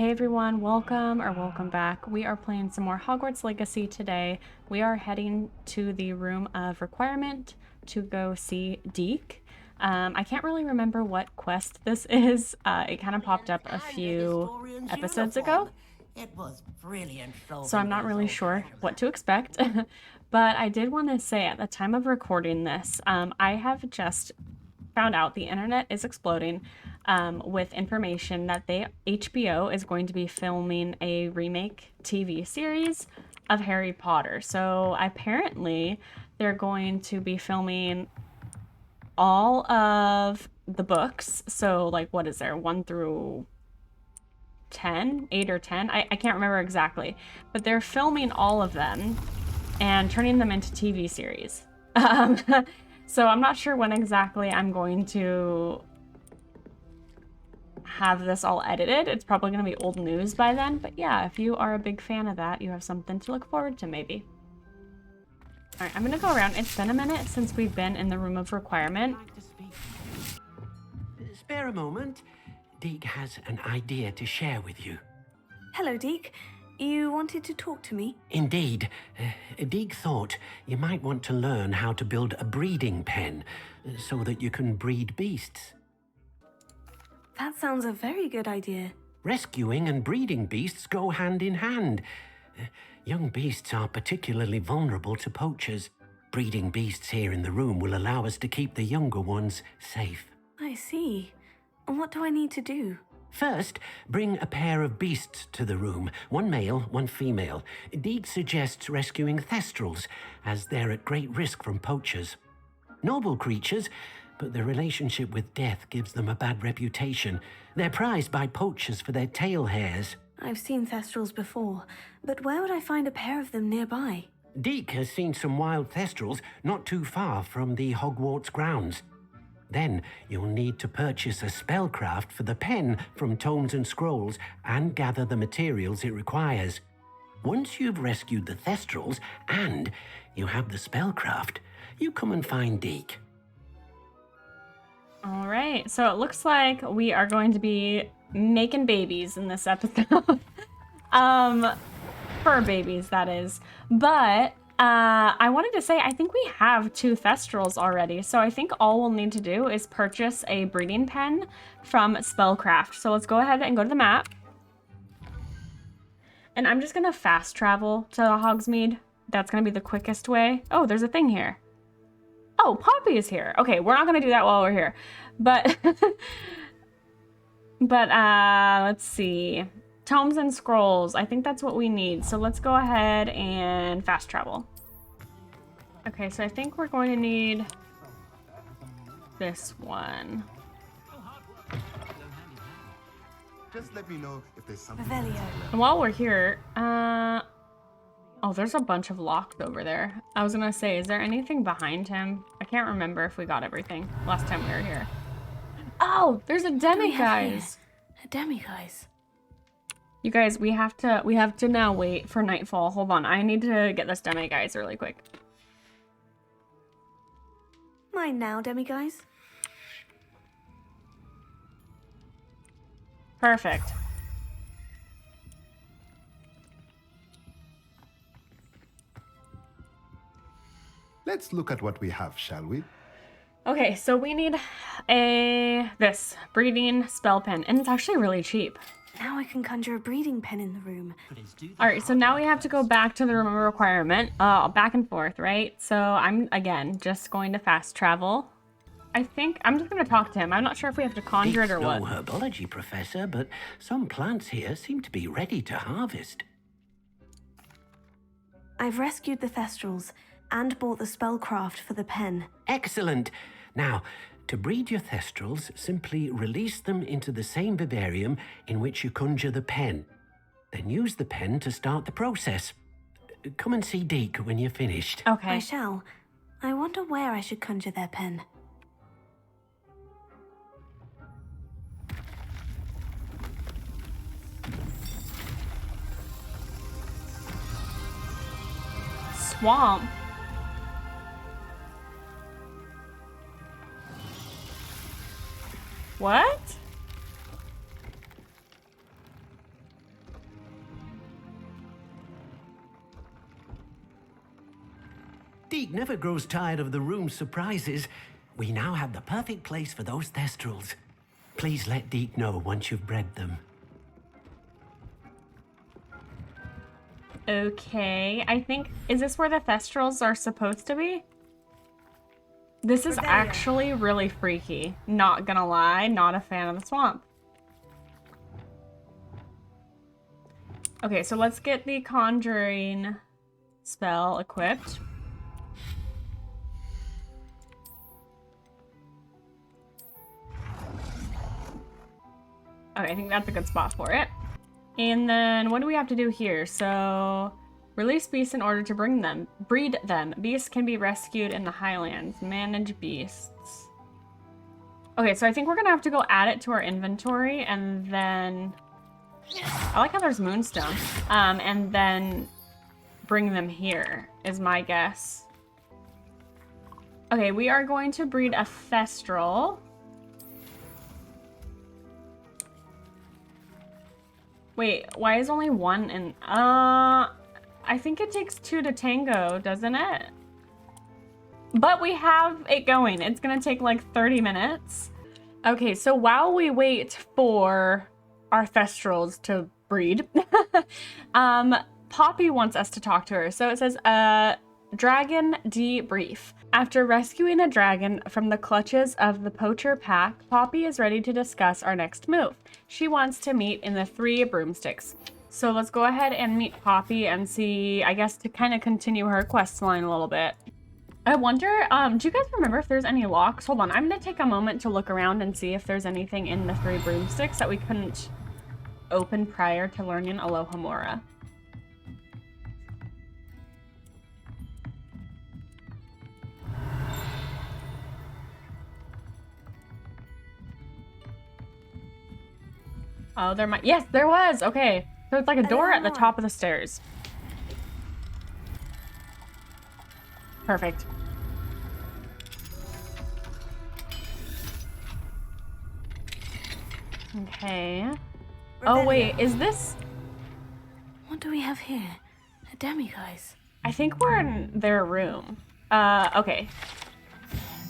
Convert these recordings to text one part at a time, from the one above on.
Hey everyone, welcome back. We are playing some more Hogwarts Legacy today. We are heading to the Room of Requirement to go see Deke. I can't really remember what quest this is. It kind of popped up a few episodes ago. It was brilliant. So I'm not really sure what to expect. But I did want to say at the time of recording this, I have just found out the internet is exploding with information that HBO is going to be filming a remake TV series of Harry Potter. So apparently they're going to be filming all of the books. So like, what is there? 1 through 10, 8 or 10. I can't remember exactly, but they're filming all of them and turning them into TV series. So I'm not sure when exactly I'm going to have this all edited. It's probably going to be old news by then, but yeah, if you are a big fan of that, you have something to look forward to maybe. All right, I'm going to go around. It's been a minute since we've been in the Room of Requirement. Spare a moment. Deke has an idea to share with you. Hello, Deke. You wanted to talk to me? Indeed. Deke thought you might want to learn how to build a breeding pen so that you can breed beasts. That sounds a very good idea. Rescuing and breeding beasts go hand in hand. Young beasts are particularly vulnerable to poachers. Breeding beasts here in the room will allow us to keep the younger ones safe. I see. And what do I need to do? First, bring a pair of beasts to the room, one male, one female. Deke suggests rescuing thestrals, as they're at great risk from poachers. Noble creatures, but their relationship with death gives them a bad reputation. They're prized by poachers for their tail hairs. I've seen thestrals before, but where would I find a pair of them nearby? Deke has seen some wild thestrals not too far from the Hogwarts grounds. Then you'll need to purchase a spellcraft for the pen from Tomes and Scrolls and gather the materials it requires. Once you've rescued the thestrals and you have the spellcraft, you come and find Deke. All right, so it looks like we are going to be making babies in this episode. Fur babies, that is. But I wanted to say, I think we have 2 thestrals already, so I think all we'll need to do is purchase a breeding pen from Spellcraft. So let's go ahead and go to the map. And I'm just gonna fast travel to Hogsmeade. That's gonna be the quickest way. Oh, there's a thing here. Oh, Poppy is here. Okay, we're not gonna do that while we're here. But, let's see. Tomes and Scrolls. I think that's what we need. So let's go ahead and fast travel. Okay, so I think we're going to need this one. Just let me know if there's something. Revelio. And while we're here, oh, there's a bunch of locks over there. I was gonna say, is there anything behind him? I can't remember if we got everything last time we were here. Oh, there's a demiguise. A demiguise. You guys, we have to now wait for nightfall. Hold on, I need to get this demiguise really quick. Mine now, demiguise. Perfect. Let's look at what we have, shall we? Okay, so we need this breeding spell pen, and it's actually really cheap. Now I can conjure a breeding pen in the room. All right, so now we have to go back to the Room of Requirement, back and forth, right? So I'm, again, just going to fast travel. I think I'm just going to talk to him. I'm not sure if we have to conjure it or what. Deke's no herbology professor, but some plants here seem to be ready to harvest. I've rescued the thestrals and bought the spellcraft for the pen. Excellent. Now, to breed your thestrals, simply release them into the same vivarium in which you conjure the pen. Then use the pen to start the process. Come and see Deke when you're finished. Okay. I shall. I wonder where I should conjure their pen. Swamp. What? Deke never grows tired of the room's surprises. We now have the perfect place for those thestrals. Please let Deke know once you've bred them. Okay, I think... Is this where the thestrals are supposed to be? This is actually really freaky. Not gonna lie, not a fan of the swamp. Okay, so let's get the conjuring spell equipped. Okay, I think that's a good spot for it. And then what do we have to do here? So, release beasts in order to breed them. Beasts can be rescued in the Highlands. Manage beasts. Okay, so I think we're gonna have to go add it to our inventory and then... I like how there's moonstone. And then bring them here, is my guess. Okay, we are going to breed a thestral. Wait, why is only one in... I think it takes 2 to tango, doesn't it? But we have it going. It's gonna take like 30 minutes. Okay, so while we wait for our thestrals to breed, Poppy wants us to talk to her. So it says, Dragon debrief. After rescuing a dragon from the clutches of the poacher pack, Poppy is ready to discuss our next move. She wants to meet in the 3 broomsticks. So let's go ahead and meet Poppy and see, I guess, to kind of continue her quest line a little bit. I wonder, do you guys remember if there's any locks? Hold on, I'm gonna take a moment to look around and see if there's anything in the 3 broomsticks that we couldn't open prior to learning Alohomora. Oh, there might... Yes, there was! Okay. So it's like a door at the top of the stairs. Perfect. Okay. Oh, wait. Is this... What do we have here? A demiguise. I think we're in their room. Okay.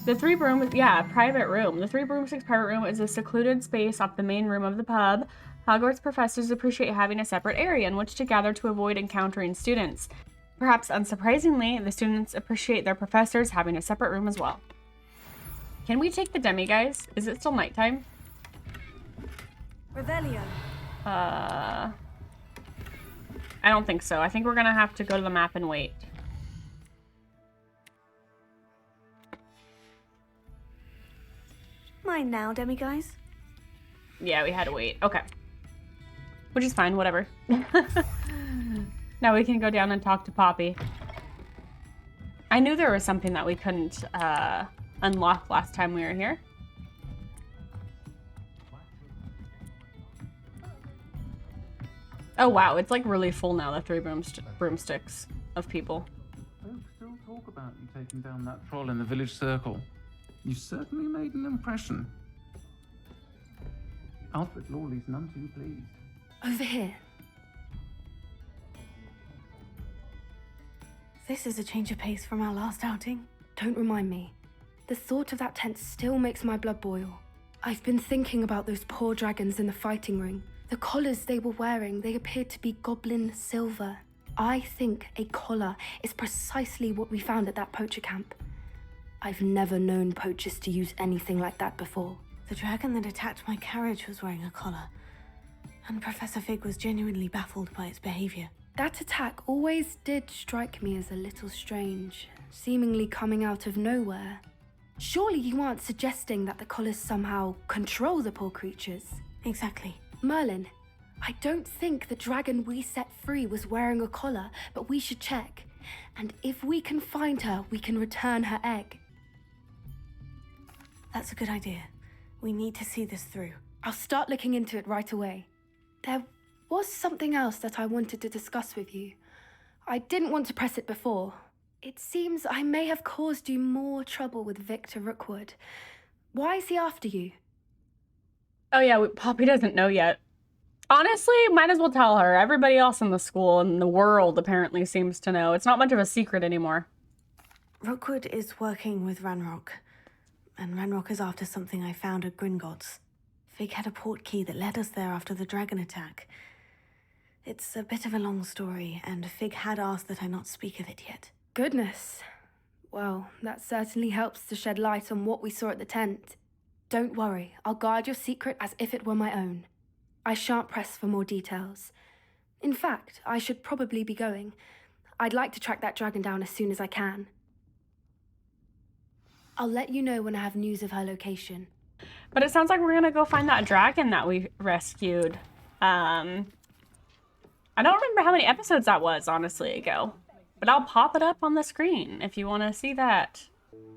The 3 brooms, yeah, private room. The 3 broomsticks private room is a secluded space off the main room of the pub. Hogwarts professors appreciate having a separate area in which to gather to avoid encountering students. Perhaps unsurprisingly, the students appreciate their professors having a separate room as well. Can we take the demiguise? Is it still nighttime? Revelio. I don't think so. I think we're gonna have to go to the map and wait. Mine now, demiguise. Yeah, we had to wait. Okay. Which is fine, whatever. Now we can go down and talk to Poppy. I knew there was something that we couldn't unlock last time we were here. Oh wow, it's like really full now, the 3 broomsticks of people. Folks still talk about you taking down that troll in the village circle. You certainly made an impression. Alfred Lawley's none too pleased. Over here. This is a change of pace from our last outing. Don't remind me. The thought of that tent still makes my blood boil. I've been thinking about those poor dragons in the fighting ring. The collars they were wearing, they appeared to be goblin silver. I think a collar is precisely what we found at that poacher camp. I've never known poachers to use anything like that before. The dragon that attacked my carriage was wearing a collar, and Professor Fig was genuinely baffled by its behavior. That attack always did strike me as a little strange, seemingly coming out of nowhere. Surely you aren't suggesting that the collars somehow control the poor creatures? Exactly. Merlin, I don't think the dragon we set free was wearing a collar, but we should check. And if we can find her, we can return her egg. That's a good idea. We need to see this through. I'll start looking into it right away. There was something else that I wanted to discuss with you. I didn't want to press it before. It seems I may have caused you more trouble with Victor Rookwood. Why is he after you? Oh yeah, Poppy doesn't know yet. Honestly, might as well tell her. Everybody else in the school and the world apparently seems to know. It's not much of a secret anymore. Rookwood is working with Ranrock, and Ranrock is after something I found at Gringotts. Fig had a port key that led us there after the dragon attack. It's a bit of a long story, and Fig had asked that I not speak of it yet. Goodness. Well, that certainly helps to shed light on what we saw at the tent. Don't worry, I'll guard your secret as if it were my own. I shan't press for more details. In fact, I should probably be going. I'd like to track that dragon down as soon as I can. I'll let you know when I have news of her location. But it sounds like we're gonna go find that dragon that we rescued. I don't remember how many episodes that was, honestly, ago. But I'll pop it up on the screen if you want to see that.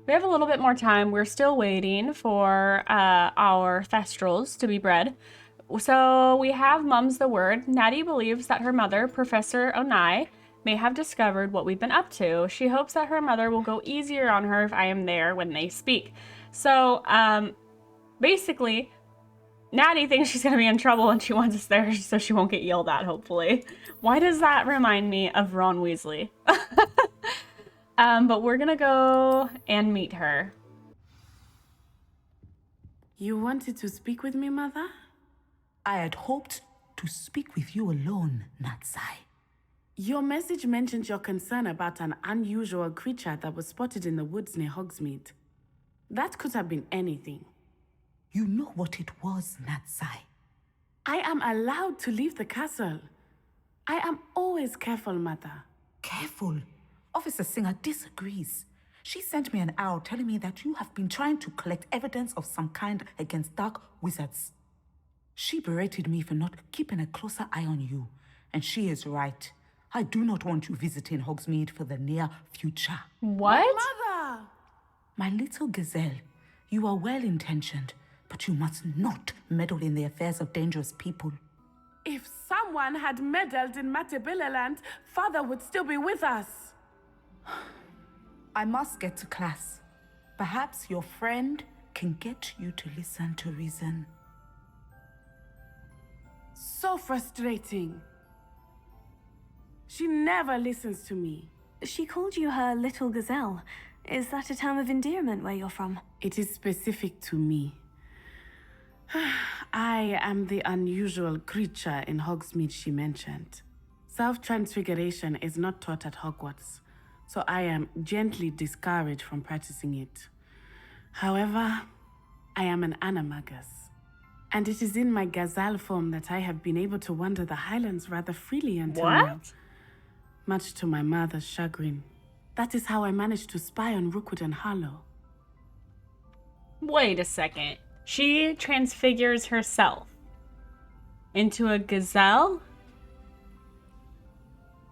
We have a little bit more time. We're still waiting for our thestrals to be bred. So we have Mum's the Word. Natty believes that her mother, Professor Onai, may have discovered what we've been up to. She hopes that her mother will go easier on her if I am there when they speak. So, basically, Natty thinks she's going to be in trouble and she wants us there so she won't get yelled at, hopefully. Why does that remind me of Ron Weasley? But we're going to go and meet her. You wanted to speak with me, Mother? I had hoped to speak with you alone, Natsai. Your message mentioned your concern about an unusual creature that was spotted in the woods near Hogsmeade. That could have been anything. You know what it was, Natsai. I am allowed to leave the castle. I am always careful, Mother. Careful. Officer Singer disagrees. She sent me an owl telling me that you have been trying to collect evidence of some kind against dark wizards. She berated me for not keeping a closer eye on you, and she is right. I do not want you visiting Hogsmeade for the near future. What? Mother! My little gazelle, you are well-intentioned, but you must not meddle in the affairs of dangerous people. If someone had meddled in Matabeleland, Father would still be with us. I must get to class. Perhaps your friend can get you to listen to reason. So frustrating. She never listens to me. She called you her little gazelle. Is that a term of endearment where you're from? It is specific to me. I am the unusual creature in Hogsmeade she mentioned. Self-transfiguration is not taught at Hogwarts, so I am gently discouraged from practicing it. However, I am an animagus, and it is in my gazelle form that I have been able to wander the Highlands rather freely until now. Much to my mother's chagrin. That is how I managed to spy on Rookwood and Harlow. Wait a second. She transfigures herself into a gazelle?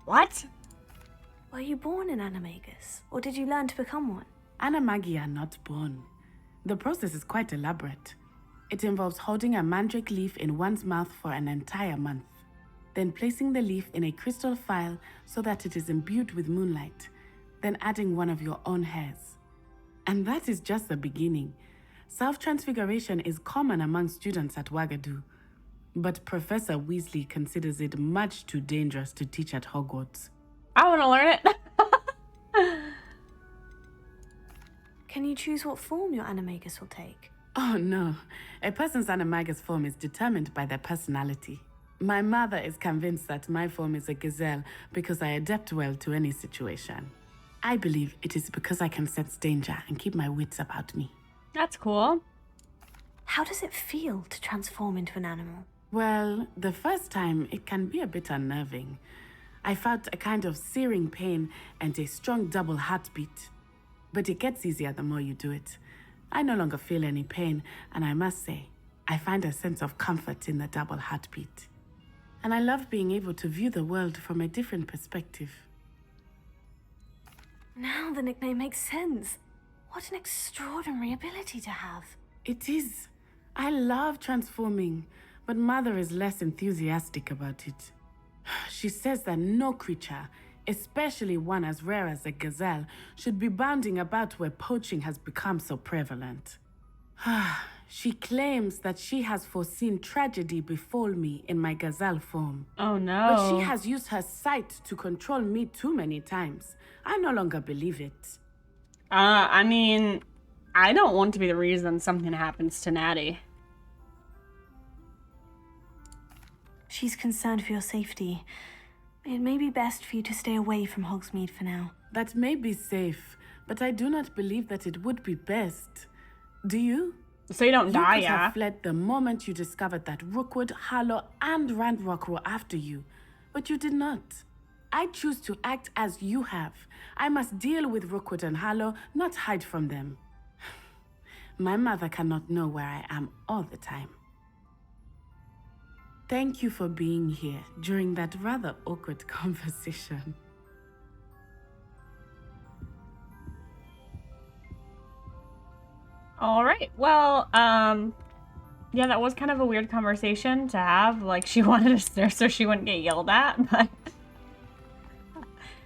What? Were you born an animagus, or did you learn to become one? Animagi are not born. The process is quite elaborate. It involves holding a mandrake leaf in one's mouth for an entire month, then placing the leaf in a crystal phial so that it is imbued with moonlight, then adding one of your own hairs. And that is just the beginning. Self-transfiguration is common among students at Wagadu, but Professor Weasley considers it much too dangerous to teach at Hogwarts. I want to learn it. Can you choose what form your animagus will take? Oh no, a person's animagus form is determined by their personality. My mother is convinced that my form is a gazelle because I adapt well to any situation. I believe it is because I can sense danger and keep my wits about me. That's cool. How does it feel to transform into an animal? Well, the first time it can be a bit unnerving. I felt a kind of searing pain and a strong double heartbeat. But it gets easier the more you do it. I no longer feel any pain, and I must say, I find a sense of comfort in the double heartbeat. And I love being able to view the world from a different perspective. Now the nickname makes sense. What an extraordinary ability to have. It is. I love transforming, but Mother is less enthusiastic about it. She says that no creature, especially one as rare as a gazelle, should be bounding about where poaching has become so prevalent. She claims that she has foreseen tragedy befall me in my gazelle form. Oh no. But she has used her sight to control me too many times. I no longer believe it. I mean, I don't want to be the reason something happens to Natty. She's concerned for your safety. It may be best for you to stay away from Hogsmeade for now. That may be safe, but I do not believe that it would be best. Do you? So you don't die, You could yeah? have fled the moment you discovered that Rookwood, Harlow, and Ranrock were after you, but you did not. I choose to act as you have. I must deal with Rookwood and Harlow, not hide from them. My mother cannot know where I am all the time. Thank you for being here during that rather awkward conversation. All right. Well, yeah, that was kind of a weird conversation to have. Like, she wanted us there so she wouldn't get yelled at, but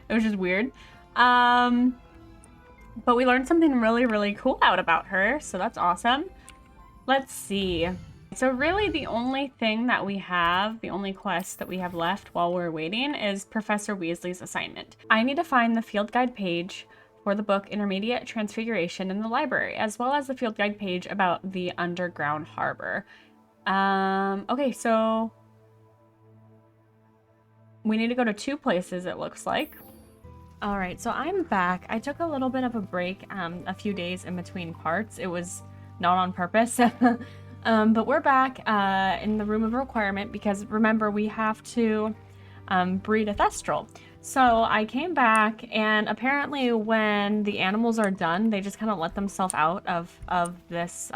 it was just weird. But we learned something really, really cool out about her, so that's awesome. Let's see. So really the only thing that we have, the only quest that we have left while we're waiting is Professor Weasley's assignment. I need to find the field guide page for the book Intermediate Transfiguration in the library, as well as the field guide page about the underground harbor. Okay, so we need to go to 2 places, it looks like. All right, so I'm back. I took a little bit of a break, a few days in between parts. It was not on purpose. But we're back in the room of requirement because remember we have to breed a thestral. So I came back and apparently when the animals are done, they just kind of let themselves out of this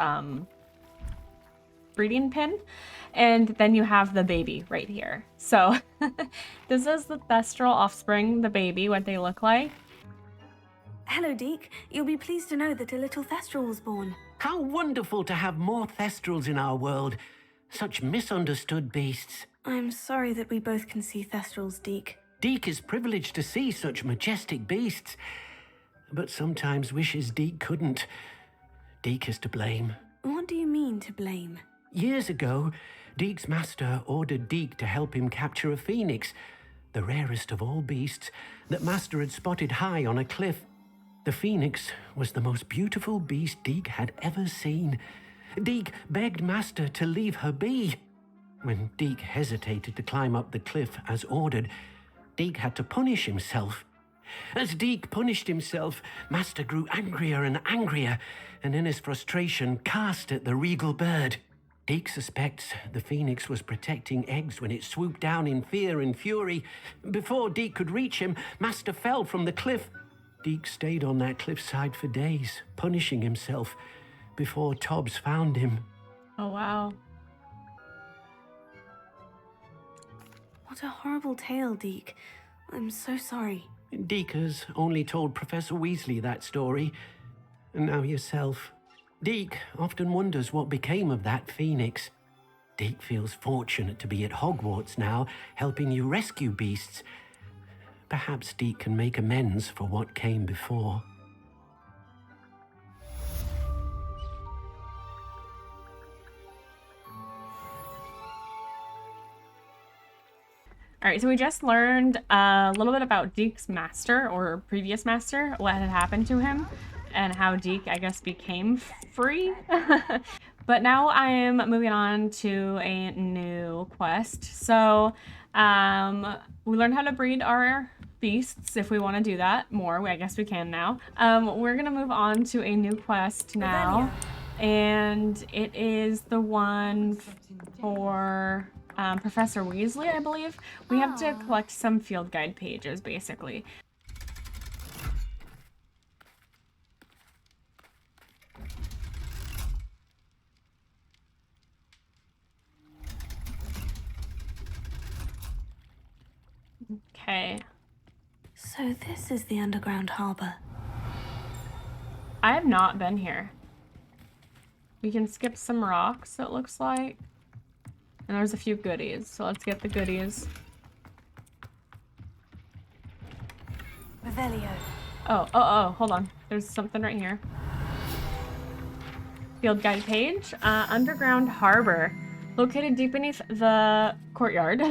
breeding pin. And then you have the baby right here. So this is the thestral offspring, the baby, what they look like. Hello, Deke. You'll be pleased to know that a little Thestral was born. How wonderful to have more Thestrals in our world. Such misunderstood beasts. I'm sorry that we both can see Thestrals, Deke. Deke is privileged to see such majestic beasts, but sometimes wishes Deke couldn't. Deke is to blame. What do you mean to blame? Years ago, Deke's master ordered Deke to help him capture a phoenix, the rarest of all beasts, that master had spotted high on a cliff. The phoenix was the most beautiful beast Deke had ever seen. Deke begged master to leave her be. When Deke hesitated to climb up the cliff as ordered, Deke had to punish himself. As Deke punished himself, master grew angrier and angrier, and in his frustration cast at the regal bird. Deke suspects the phoenix was protecting eggs when it swooped down in fear and fury. Before Deke could reach him, master fell from the cliff. Deke stayed on that cliffside for days, punishing himself, before Tobbs found him. Oh, wow. What a horrible tale, Deke. I'm so sorry. Deke has only told Professor Weasley that story, and now yourself. Deke often wonders what became of that phoenix. Deke feels fortunate to be at Hogwarts now, helping you rescue beasts. Perhaps Deke can make amends for what came before. All right, so we just learned a little bit about Deke's master, or previous master, what had happened to him, and how Deke, I guess, became free. But now I am moving on to a new quest. So we learned how to breed our beasts if we want to do that more. I guess we can now. We're going to move on to a new quest now. And it is the one for Professor Weasley, I believe. We have to collect some field guide pages, basically. Okay. So this is the underground harbor. I have not been here. We can skip some rocks, it looks like. And there's a few goodies, so let's get the goodies. Revelio. Oh, hold on. There's something right here. Field guide page. Underground harbor. Located deep beneath the courtyard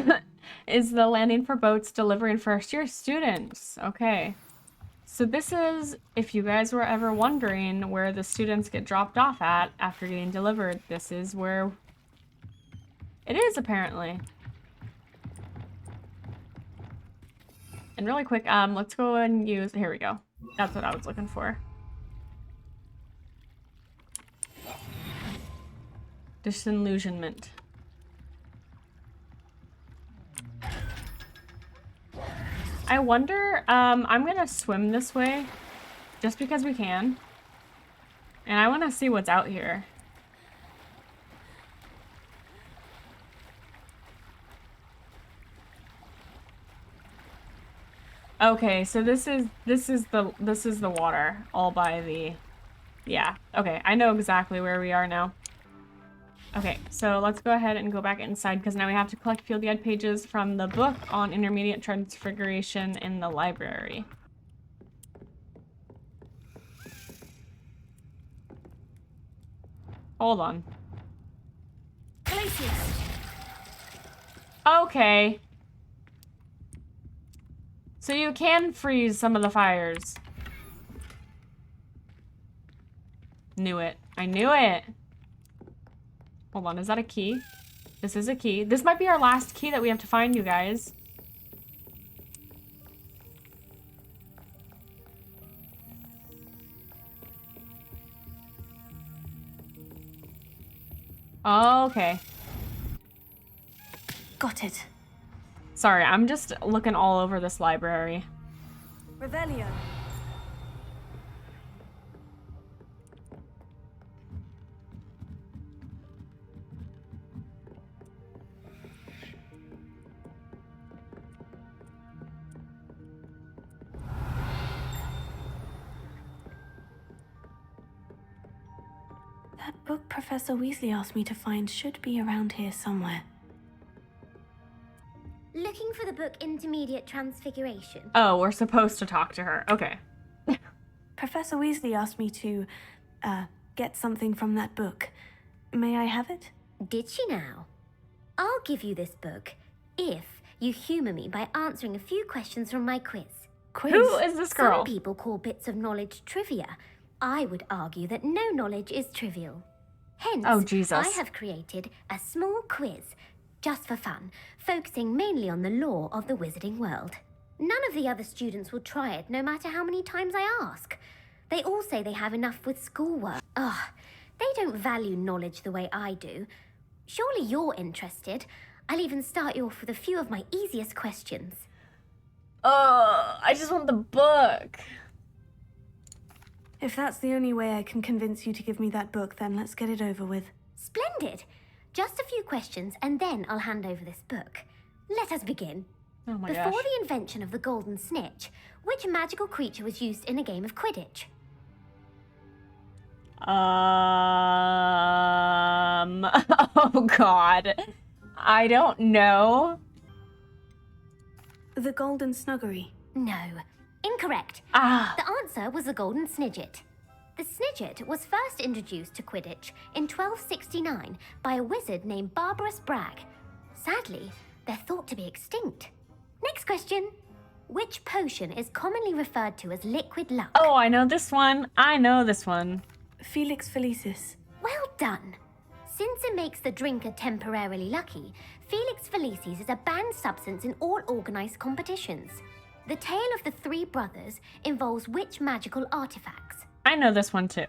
is the landing for boats delivering first-year students. Okay. So this is, if you guys were ever wondering where the students get dropped off at after getting delivered, this is where it is, apparently. And really quick, let's go and use, here we go. That's what I was looking for. Disillusionment. I wonder, I'm gonna swim this way, just because we can. And I wanna see what's out here. Okay, so this is the water, all by the, yeah, okay, I know exactly where we are now. Okay, so let's go ahead and go back inside because now we have to collect field guide pages from the book on intermediate transfiguration in the library. Hold on. Okay. So you can freeze some of the fires. Knew it. I knew it. Hold on, is that a key? This is a key. This might be our last key that we have to find, you guys. Okay. Got it. Sorry, I'm just looking all over this library. Revelio. That book Professor Weasley asked me to find should be around here somewhere. Looking for the book Intermediate Transfiguration. Oh, we're supposed to talk to her. Okay. Professor Weasley asked me to, get something from that book. May I have it? Did she now? I'll give you this book if you humor me by answering a few questions from my quiz. Quiz? Who is this girl? Some people call bits of knowledge trivia. I would argue that no knowledge is trivial. Hence, Oh, Jesus. I have created a small quiz, just for fun, focusing mainly on the lore of the wizarding world. None of the other students will try it, no matter how many times I ask. They all say they have enough with schoolwork. Ugh, they don't value knowledge the way I do. Surely you're interested. I'll even start you off with a few of my easiest questions. I just want the book. If that's the only way I can convince you to give me that book, then let's get it over with. Splendid! Just a few questions, and then I'll hand over this book. Let us begin. Oh my Before gosh. the invention of the golden snitch, which magical creature was used in a game of Quidditch? Oh God. I don't know. The Golden Snuggery. No. Incorrect. Ah. The answer was the golden snidget. The snidget was first introduced to Quidditch in 1269 by a wizard named Barbarous Bragg. Sadly, they're thought to be extinct. Next question. Which potion is commonly referred to as liquid luck? Oh, I know this one. I know this one. Felix Felicis. Well done. Since it makes the drinker temporarily lucky, Felix Felicis is a banned substance in all organized competitions. The tale of the three brothers involves which magical artifacts? I know this one too.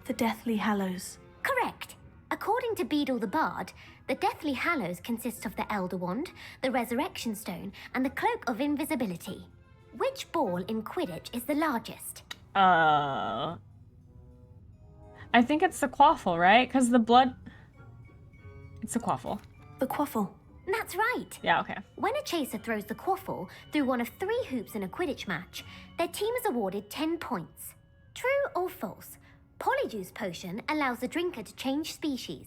The Deathly Hallows. Correct. According to Beedle the Bard, the Deathly Hallows consists of the Elder Wand, the Resurrection Stone, and the Cloak of Invisibility. Which ball in Quidditch is the largest? I think it's the quaffle, right? Because the blood... It's the quaffle. The Quaffle. That's right. Yeah, okay. When a chaser throws the quaffle through one of 3 hoops in a Quidditch match, their team is awarded 10 points. True or false? Polyjuice Potion allows the drinker to change species.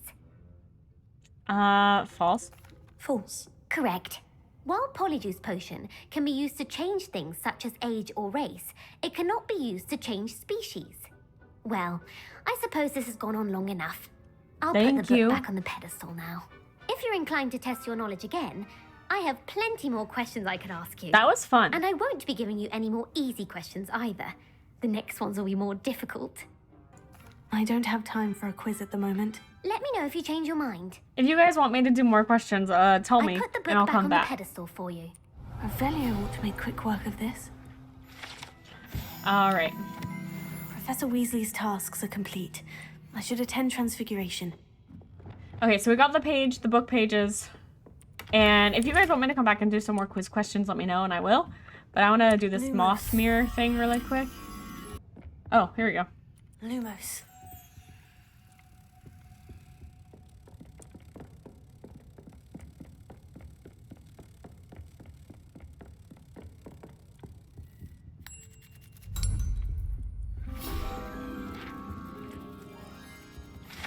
False. False. Correct. While Polyjuice Potion can be used to change things such as age or race, it cannot be used to change species. Well, I suppose this has gone on long enough. I'll put the book back on the pedestal now. If you're inclined to test your knowledge again, I have plenty more questions I could ask you. That was fun. And I won't be giving you any more easy questions either. The next ones will be more difficult. I don't have time for a quiz at the moment. Let me know if you change your mind. If you guys want me to do more questions, tell me, I put the book and I'll back come on back. the pedestal for you. Revelio ought to make quick work of this. All right. Professor Weasley's tasks are complete. I should attend Transfiguration. Okay, so we got the page, the book pages. And if you guys want me to come back and do some more quiz questions, let me know and I will. But I want to do this Lumos. moth mirror thing really quick. Oh, here we go. Lumos.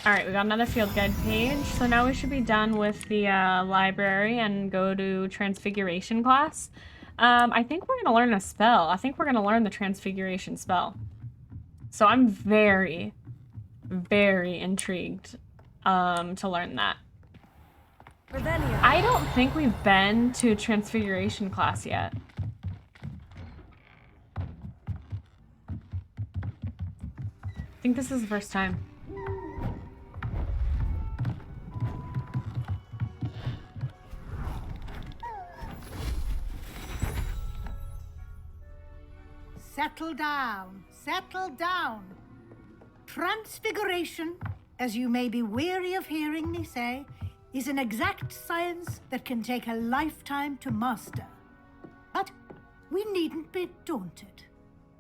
Alright, we got another field guide page. So now we should be done with the library and go to Transfiguration class. I think we're going to learn a spell. I think we're going to learn the Transfiguration spell. So I'm very, very intrigued to learn that. Revelio. I don't think we've been to Transfiguration class yet. I think this is the first time. Settle down, settle down. Transfiguration, as you may be weary of hearing me say, is an exact science that can take a lifetime to master. But we needn't be daunted.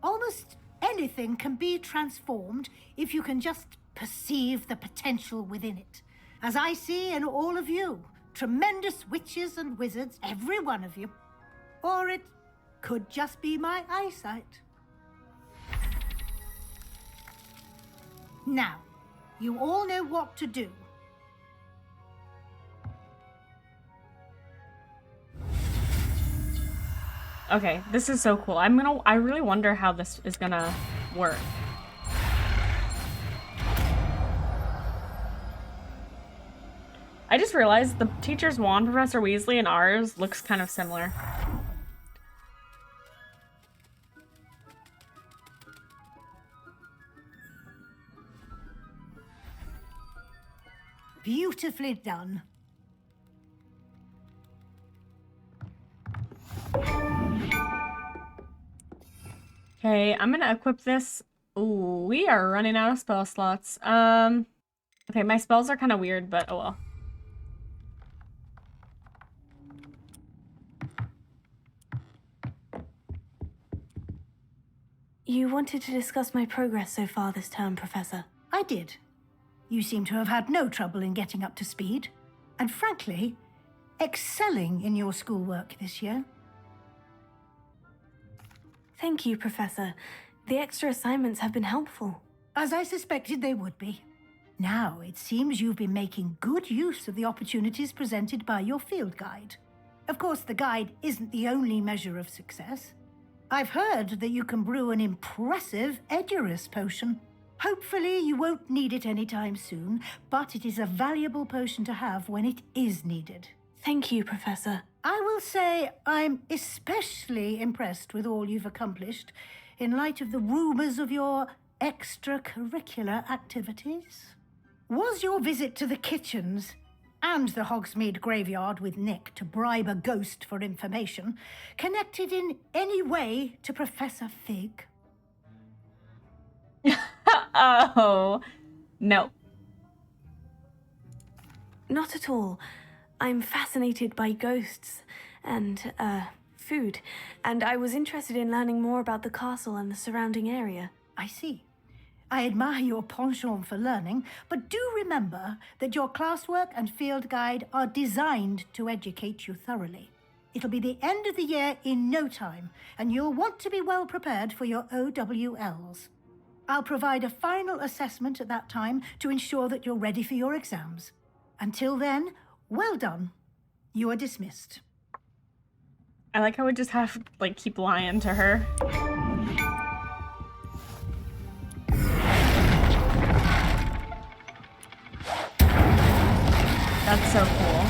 Almost anything can be transformed if you can just perceive the potential within it. As I see in all of you, tremendous witches and wizards, every one of you. Or it could just be my eyesight. Now, you all know what to do. Okay, this is so cool. I really wonder how this is gonna work. I just realized the teacher's wand, Professor Weasley, and ours looks kind of similar. Beautifully done. Okay, I'm gonna equip this. Ooh, we are running out of spell slots. Okay, my spells are kind of weird, but oh well. You wanted to discuss my progress so far this term, Professor. I did. You seem to have had no trouble in getting up to speed, and frankly, excelling in your schoolwork this year. Thank you, Professor. The extra assignments have been helpful. As I suspected they would be. Now, it seems you've been making good use of the opportunities presented by your field guide. Of course, the guide isn't the only measure of success. I've heard that you can brew an impressive Edurus potion. Hopefully, you won't need it anytime soon, but it is a valuable potion to have when it is needed. Thank you, Professor. I will say I'm especially impressed with all you've accomplished in light of the rumors of your extracurricular activities. Was your visit to the kitchens and the Hogsmeade graveyard with Nick to bribe a ghost for information connected in any way to Professor Fig? Oh, no. Not at all. I'm fascinated by ghosts and, food, and I was interested in learning more about the castle and the surrounding area. I see. I admire your penchant for learning, but do remember that your classwork and field guide are designed to educate you thoroughly. It'll be the end of the year in no time, and you'll want to be well prepared for your OWLs. I'll provide a final assessment at that time to ensure that you're ready for your exams. Until then, well done. You are dismissed. I like how we just have to, like, keep lying to her. That's so cool.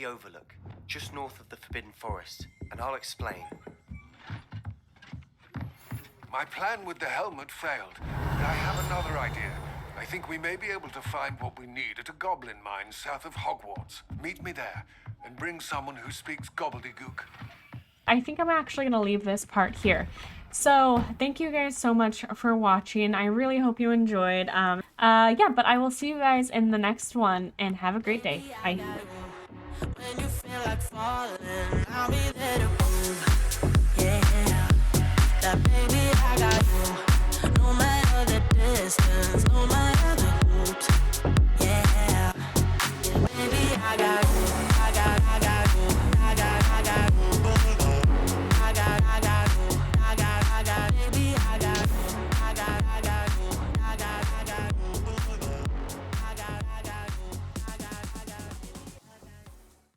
the Overlook, just north of the Forbidden Forest, and I'll explain. My plan with the helmet failed, but I have another idea. I think we may be able to find what we need at a goblin mine south of Hogwarts. Meet me there, and bring someone who speaks gobbledygook. I think I'm actually going to leave this part here. So thank you guys so much for watching. I really hope you enjoyed. Yeah, but I will see you guys in the next one, and have a great day. Bye.